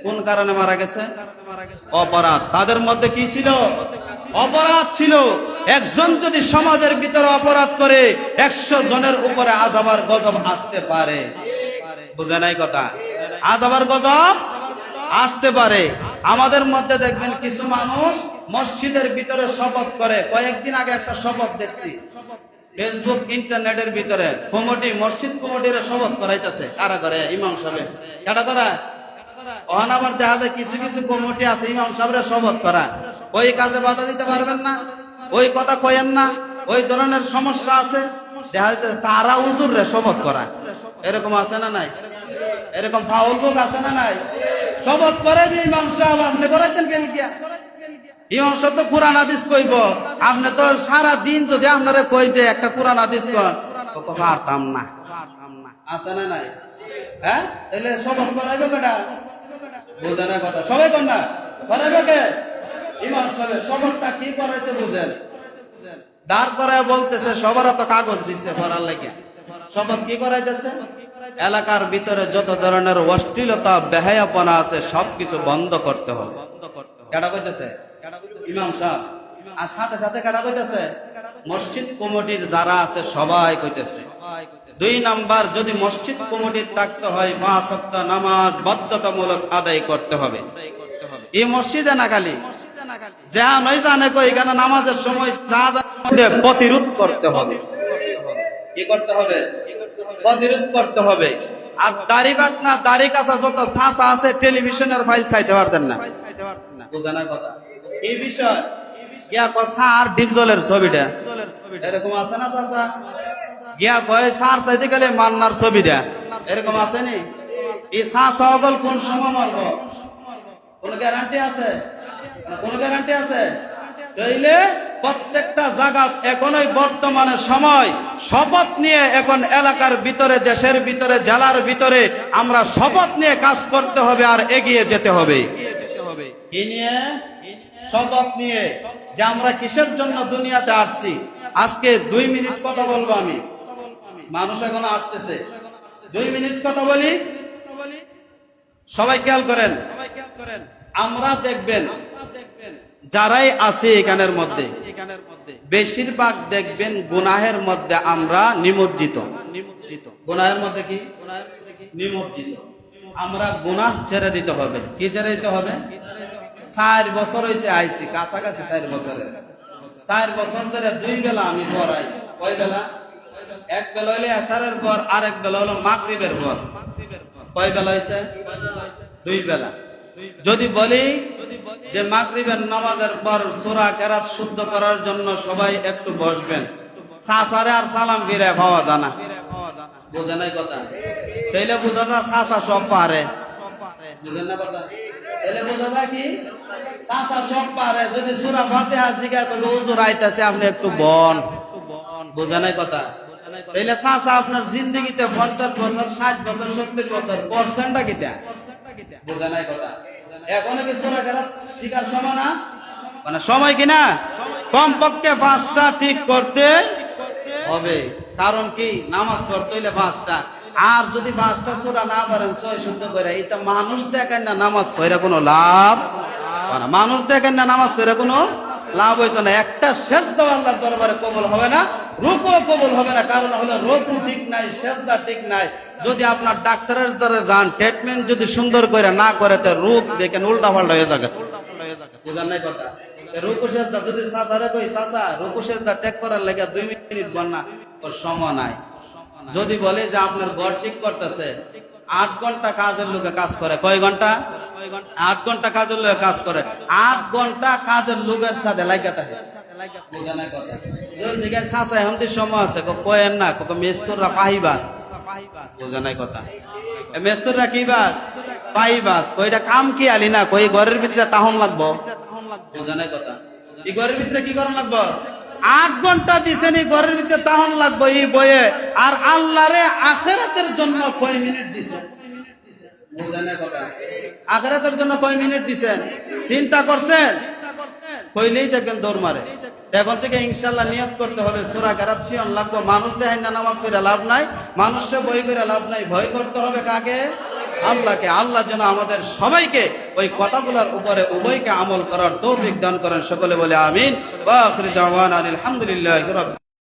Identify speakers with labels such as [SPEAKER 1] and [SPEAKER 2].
[SPEAKER 1] কোন কারণে মারা গেছে? অপরাধ। তাদের মধ্যে কি ছিল? অপরাধ ছিল। একজন যদি সমাজের ভিতরে অপরাধ করে 100 জনের উপরে আযাব আর গজব আসতে পারে। বুঝে নাই কথা? আযাব আর গজব আসতে পারে। আমাদের মধ্যে দেখবেন কিছু মানুষ মসজিদের ভিতরে শপথ করে। কয়েকদিন আগে একটা শপথ দেখছি ফেসবুক ইন্টারনেটের ভিতরে, কমিটি, মসজিদ কমিটির শপথ করাইতেছে। কারা করে? ইমাম সাহেব। কারা করা? ওখানে আবার দেখা যায় কিছু কিছু কমিটি আছে ইমাম সাহেবের শপথ করা। ওই কাজে বাধা দিতে পারবেন না, ওই কথা কয়েন না, ওই ধরনের সমস্যা আছে। দেখা যাচ্ছে তারা হুজুরে শপথ করা। এরকম আছে না নাই? এরকম ফাউল লোক আছে না নাই? শপথ করে যে ইমাম সাহেব আপনি করাইতেন কেন? গিয়া ইমাম সাহেব তো কোরআন হাদিস কইব, আপনি তো সারা দিন যদি আপনারা কই যে একটা কোরআন হাদিস কর, পারতাম না। আছে না নাই? হ্যাঁ, তাহলে শপথ করাইবে কেটা? বুঝেন না কথা? সবাই কর না, করাইবে কে? ইমাম সাহেব। শপথটা কি করাইছে বুঝেন? দাঁড় করায় বলতেছে সবার তো কাগজ দিচ্ছে পড়ার লাগে। শপথ কি করাইতেছে? এলাকার ভিতরে যত ধরনের অশ্লীলতা বেহায়াপনা আছে সবকিছু বন্ধ করতে হবে। কেডা কইতেছে? ইমাম সাহেব। আর সাথে সাথে কেডা কইতেছে? মসজিদ কমিটির যারা আছে সবাই কইতেছে। 2 নাম্বার, যদি মসজিদ কমিটির থাকতে হয় 5 ওয়াক্ত নামাজ বাধ্যতামূলক আদায় করতে হবে। এই মসজিদে না খালি যা নয় জানে কই এখানে নামাজের সময় যা প্রতিরোধ করতে হবে। কি করতে হবে? প্রতিরোধ করতে হবে। আর দাড়ি বাটনা, দাড়ি কাছা যত ছাঁচা আছে টেলিভিশনের ফাইল চাইতে পারতেন না। বুঝানা কথা? এই বিষয় গিয়া কয় সার ডিপজলের ছবিটা এরকম আছে না চাচা? গিয়া কয় সার চাইতে গেলে মান্নার ছবিটা এরকম আছে নি? এই ছাঁচা অগল কোন সময় মারব? কোন গ্যারান্টি আছে? কোন গ্যারান্টি আছে? তাইলে প্রত্যেকটা জায়গা এখনই বর্তমানে সময় শপথ নিয়ে এখন এলাকার ভিতরে, দেশের ভিতরে, জেলার ভিতরে আমরা শপথ নিয়ে কাজ করতে হবে আর এগিয়ে যেতে হবে। কি নিয়ে? শপথ নিয়ে যে আমরা কিসের জন্য দুনিয়াতে আসছি। আজকে 2 মিনিট কথা বলবো আমি, মানুষ এখন আসতেছে। 2 মিনিট কথা বলি, সবাই খেয়াল করেন। আমরা দেখবেন যারাই আছে এখানের মধ্যে বেশিরভাগ দেখবেন গুনাহের মধ্যে আমরা নিমজ্জিত। গুনাহের মধ্যে কি? নিমজ্জিত। আমরা গুনাহ ছেড়ে দিতে হবে। কি ছেড়ে দিতে হবে? 4 বছর হয়েছে আইছি, কাছাকাছি 4 বছরের। 4 বছর ধরে 2 বেলা আমি পড়াই। কয় বেলা? 1 বেলা হইলে এশারের পর, আর 1 বেলা হলো মাগরিবের পর। কয় বেলা হয়েছে? 2 বেলা। যদি বলি যে মাগরিবের নামাজের পর সূরা কেরাত শুদ্ধ করার জন্য সবাই একটু বসবেন, চাচারে আর সালাম ফিরে পাওয়া যায় না। বুঝে নাই কথা? তাইলে বোঝা যায় চাচা সব পারে। বুঝেন না কথা? তাইলে বোঝা যায় কি চাচা সব পারে। যদি সূরা ফাতিহা জিজ্ঞাসা করবে হুজুর আইতাছে আপনি একটু বন। বুঝে নাই কথা? তাইলে চাচা আপনার জিন্দেগিতে 50 বছর, 60 বছর, 70 বছর পার্সেন্টটা কিটা? বুঝে নাই কথা? এখন কি সূরা কেরাত শিকার সময় না? মানে সময় কিনা? কমপক্ষে 5টা ঠিক করতে হবে। কারণ কি? নামাজ পড়তে হইলে 5টা। আর যদি 5টা সূরা না পারেন 6 শুদ্ধ করে, এটা মানুষ দেখেন না নামাজ পড়ে কোনো লাভ না। মানুষ দেখেন না নামাজ পড়ে কোনো লাভ হইতো না। একটা সেজদা আল্লাহর দরবারে কবুল হবে না, রুকুও কবুল হবে না। কারণ হলো রুকু ঠিক নাই, সেজদা ঠিক নাই। যদি আপনার ডাক্তারের দ্বারা যান, ট্রিটমেন্ট যদি সুন্দর করে না করে তো রূপ দেখেন উল্টা পাল্টা হয়ে যাবে। বুঝার নাই কথা? রুকু সেজদা যদি সাসারে কই চাচা রুকু সেজদা টেক করার লাগে 2 মিনিট বন্না ওর সময় নাই। যদি বলে যে আপনার ঘর ঠিক করতেছে, 8 ঘন্টা কাজের লোকে কাজ করে। কয় ঘন্টা? 8 ঘন্টা কাজের লোকে কাজ করে। 8 ঘন্টা কাজের লোকের সাথে লাগা থাকে। বুঝা নাই কথা? যদি গায় চাচা এখন তো সময় আছে, কয়েন না মেস্তররা পাহিবাস। বুঝা নাই কথা? মেস্তররা কি বাস? পাহিবাস। কইটা কাম কি আলি না, কই ঘরের ভিতরে তাহন লাগবো। বুঝা নাই কথা? এই ঘরের ভিতরে কি করার লাগবো? 8 ঘন্টা দিছেন এই ঘরের ভিতরে তাহন লাগবো এই বইয়ে। আর আল্লাহরে আখিরাতের জন্য কয় মিনিট দিছেন? বুঝা নাই কথা? আখিরাতের জন্য কয় মিনিট দিছেন চিন্তা করছেন? কইলেই দেখেন দৌড় মারে। এখন থেকে ইনশাআল্লাহ নিয়ত করতে হবে সূরা কারাত শিওন লাগবে। মানুষ দেখেন না নামাজ পড়ে লাভ নাই, মানুষে বই করে লাভ নাই, ভয় করতে হবে কাকে? আল্লাহকে। আল্লাহ যেন আমাদের সবাইকে ওই কথাগুলোর উপরে উভয়কে আমল করার তৌফিক দান করেন। সকলে বলে আমিন। ওয়া আখিরু দাওয়ানা আলহামদুলিল্লাহি রাব্বিল